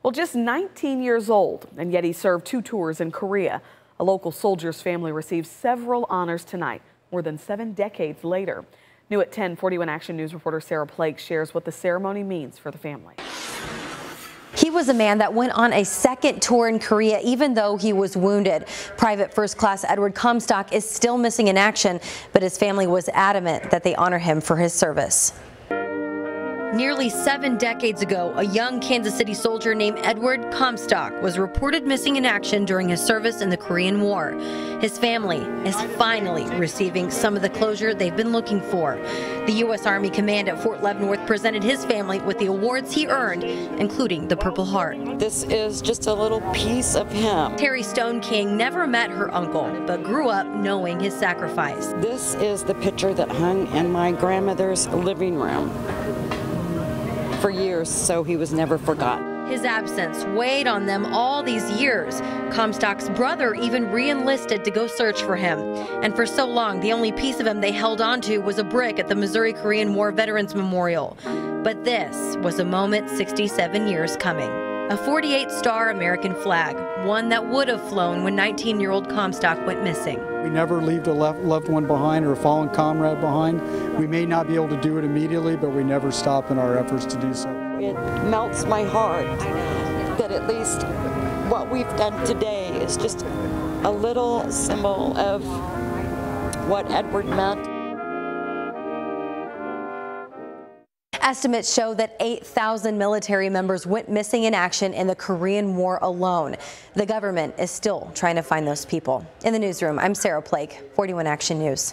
Well, just 19 years old, and yet he served 2 tours in Korea. A local soldier's family received several honors tonight, more than 7 decades later. New at 10, 41 Action News reporter Sarah Plake shares what the ceremony means for the family. He was a man that went on a second tour in Korea even though he was wounded. Private First Class Edward Comstock is still missing in action, but his family was adamant that they honor him for his service. Nearly 7 decades ago, a young Kansas City soldier named Edward Comstock was reported missing in action during his service in the Korean War. His family is finally receiving some of the closure they've been looking for. The U.S. Army Command at Fort Leavenworth presented his family with the awards he earned, including the Purple Heart. This is just a little piece of him. Terry Stone King never met her uncle, but grew up knowing his sacrifice. This is the picture that hung in my grandmother's living room for years, so he was never forgotten. His absence weighed on them all these years. Comstock's brother even re-enlisted to go search for him. And for so long, the only piece of him they held on to was a brick at the Missouri Korean War Veterans Memorial. But this was a moment 67 years coming. A 48-star American flag, one that would have flown when 19-year-old Comstock went missing. We never leave a loved one behind or a fallen comrade behind. We may not be able to do it immediately, but we never stop in our efforts to do so. It melts my heart that at least what we've done today is just a little symbol of what Edward meant. Estimates show that 8,000 military members went missing in action in the Korean War alone. The government is still trying to find those people. In the newsroom, I'm Sarah Plake, 41 Action News.